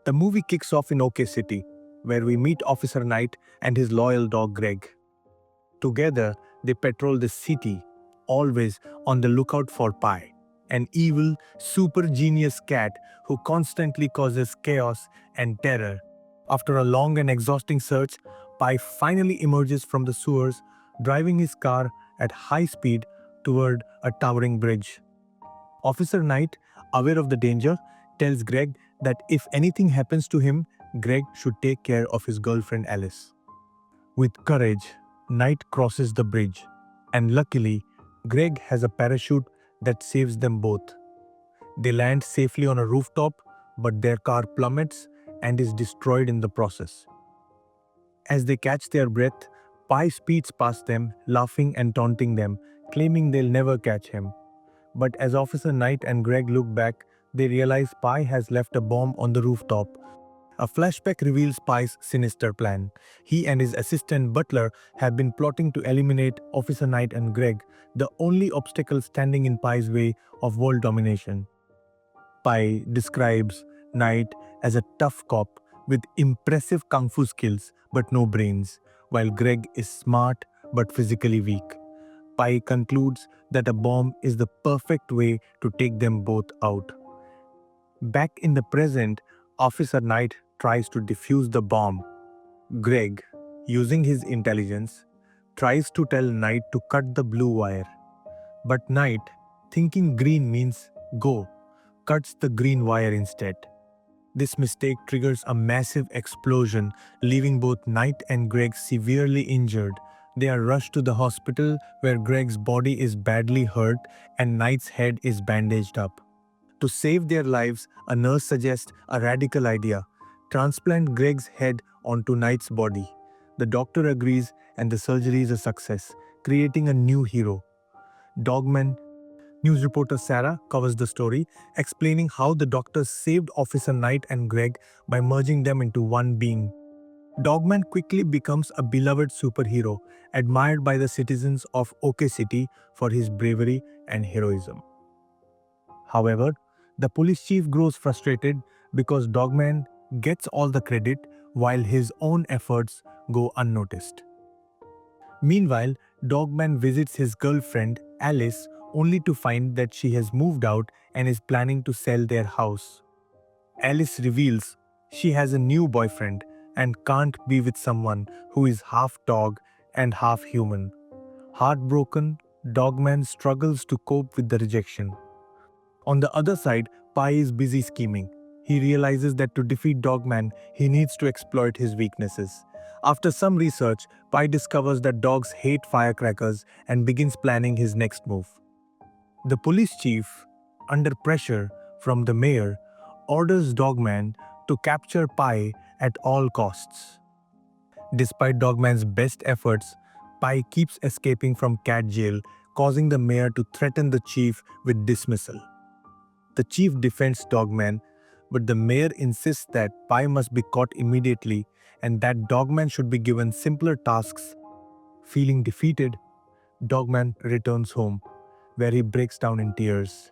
The movie kicks off in OK City, where we meet Officer Knight and his loyal dog Greg. Together, they patrol the city, always on the lookout for Pi, an evil, super genius cat who constantly causes chaos and terror. After a long and exhausting search, Pi finally emerges from the sewers, driving his car at high speed toward a towering bridge. Officer Knight, aware of the danger, tells Greg that if anything happens to him, Greg should take care of his girlfriend Alice. With courage, Knight crosses the bridge, and luckily, Greg has a parachute that saves them both. They land safely on a rooftop, but their car plummets and is destroyed in the process. As they catch their breath, Pi speeds past them, laughing and taunting them, claiming they'll never catch him. But as Officer Knight and Greg look back, they realize Pi has left a bomb on the rooftop. A flashback reveals Pi's sinister plan. He and his assistant Butler have been plotting to eliminate Officer Knight and Greg, the only obstacle standing in Pi's way of world domination. Pi describes Knight as a tough cop with impressive kungfu skills but no brains, while Greg is smart but physically weak. Pi concludes that a bomb is the perfect way to take them both out. Back in the present, Officer Knight tries to defuse the bomb. Greg, using his intelligence, tries to tell Knight to cut the blue wire. But Knight, thinking green means go, cuts the green wire instead. This mistake triggers a massive explosion, leaving both Knight and Greg severely injured. They are rushed to the hospital where Greg's body is badly hurt and Knight's head is bandaged up. To save their lives, a nurse suggests a radical idea: transplant Greg's head onto Knight's body. The doctor agrees and the surgery is a success, creating a new hero. Dogman. News reporter Sarah covers the story, explaining how the doctors saved Officer Knight and Greg by merging them into one being. Dogman quickly becomes a beloved superhero, admired by the citizens of OK City for his bravery and heroism. However, the police chief grows frustrated because Dogman gets all the credit while his own efforts go unnoticed. Meanwhile, Dogman visits his girlfriend, Alice, only to find that she has moved out and is planning to sell their house. Alice reveals she has a new boyfriend and can't be with someone who is half dog and half human. Heartbroken, Dogman struggles to cope with the rejection. On the other side, Pi is busy scheming. He realizes that to defeat Dogman, he needs to exploit his weaknesses. After some research, Pi discovers that dogs hate firecrackers and begins planning his next move. The police chief, under pressure from the mayor, orders Dogman to capture Pi at all costs. Despite Dogman's best efforts, Pi keeps escaping from cat jail, causing the mayor to threaten the chief with dismissal. The chief defends Dogman, but the mayor insists that Pi must be caught immediately and that Dogman should be given simpler tasks. Feeling defeated, Dogman returns home, where he breaks down in tears.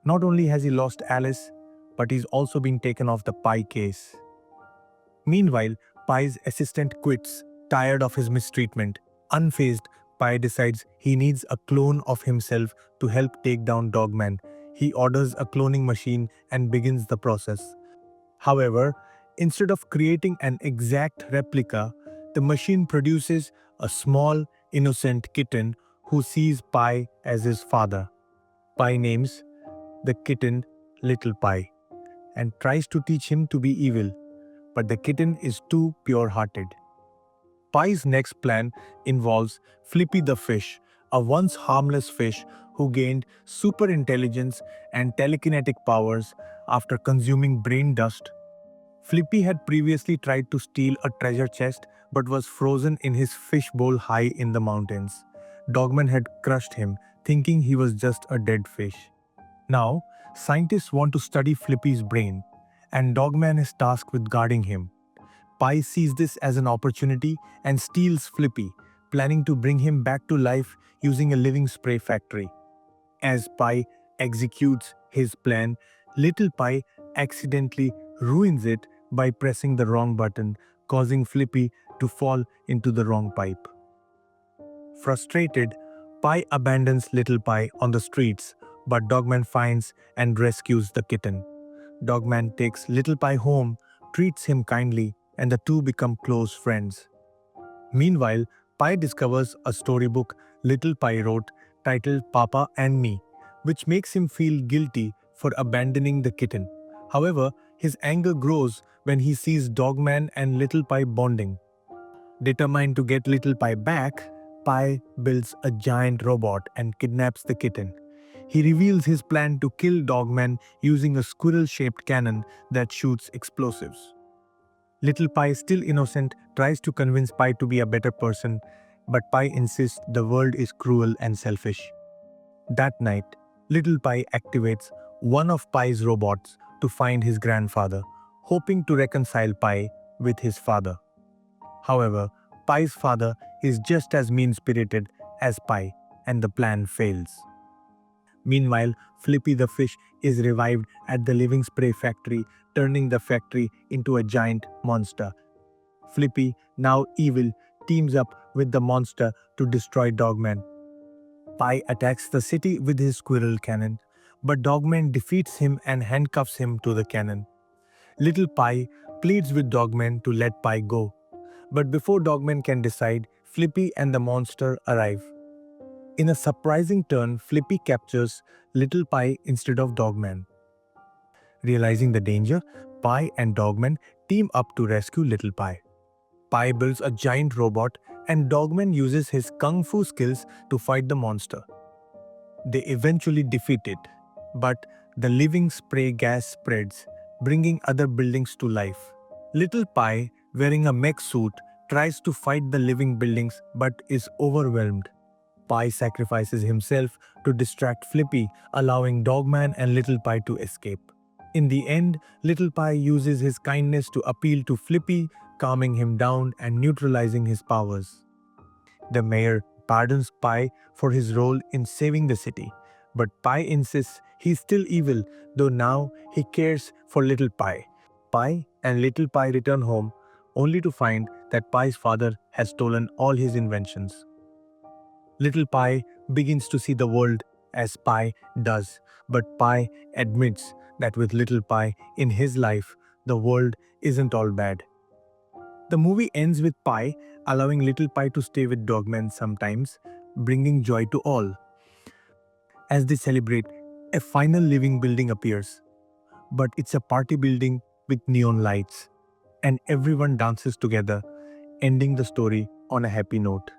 Not only has he lost Alice, but he's also been taken off the Pi case. Meanwhile, Pi's assistant quits, tired of his mistreatment. Unfazed, Pi decides he needs a clone of himself to help take down Dogman. He orders a cloning machine and begins the process. However, instead of creating an exact replica, the machine produces a small, innocent kitten who sees Pi as his father. Pi names the kitten Little Pi and tries to teach him to be evil, but the kitten is too pure-hearted. Pi's next plan involves Flippy the fish, a once harmless fish who gained super intelligence and telekinetic powers after consuming brain dust. Flippy had previously tried to steal a treasure chest but was frozen in his fishbowl high in the mountains. Dogman had crushed him, thinking he was just a dead fish. Now, scientists want to study Flippy's brain, and Dogman is tasked with guarding him. Pi sees this as an opportunity and steals Flippy, planning to bring him back to life using a living spray factory. As Pi executes his plan, Little Pi accidentally ruins it by pressing the wrong button, causing Flippy to fall into the wrong pipe. Frustrated, Pie abandons Little Pie on the streets, but Dogman finds and rescues the kitten. Dogman takes Little Pie home, treats him kindly, and the two become close friends. Meanwhile, Pie discovers a storybook Little Pie wrote titled Papa and Me, which makes him feel guilty for abandoning the kitten. However, his anger grows when he sees Dogman and Little Pie bonding. Determined to get Little Pie back, Pie builds a giant robot and kidnaps the kitten. He reveals his plan to kill Dogman using a squirrel-shaped cannon that shoots explosives. Little Pie, still innocent, tries to convince Pie to be a better person, but Pie insists the world is cruel and selfish. That night, Little Pie activates one of Pie's robots to find his grandfather, hoping to reconcile Pie with his father. However, Pie's father is just as mean-spirited as Pie, and the plan fails. Meanwhile, Flippy the fish is revived at the living spray factory, turning the factory into a giant monster. Flippy, now evil, teams up with the monster to destroy Dogman. Pie attacks the city with his squirrel cannon, but Dogman defeats him and handcuffs him to the cannon. Little Pie pleads with Dogman to let Pie go, but before Dogman can decide, Flippy and the monster arrive. In a surprising turn, Flippy captures Little Pie instead of Dogman. Realizing the danger, Pie and Dogman team up to rescue Little Pie. Pie builds a giant robot and Dogman uses his kungfu skills to fight the monster. They eventually defeat it, but the living spray gas spreads, bringing other buildings to life. Little Pie, wearing a mech suit, tries to fight the living buildings but is overwhelmed. Pie sacrifices himself to distract Flippy, allowing Dogman and Little Pie to escape. In the end, Little Pie uses his kindness to appeal to Flippy, calming him down and neutralizing his powers. The mayor pardons Pie for his role in saving the city, but Pie insists he's still evil, though now he cares for Little Pie. Pie and Little Pie return home, only to find that Pie's father has stolen all his inventions. Little Pie begins to see the world as Pie does, but Pie admits that with Little Pie in his life, the world isn't all bad. The movie ends with Pie allowing Little Pie to stay with Dogman sometimes, bringing joy to all. As they celebrate, a final living building appears, but it's a party building with neon lights, and everyone dances together, ending the story on a happy note.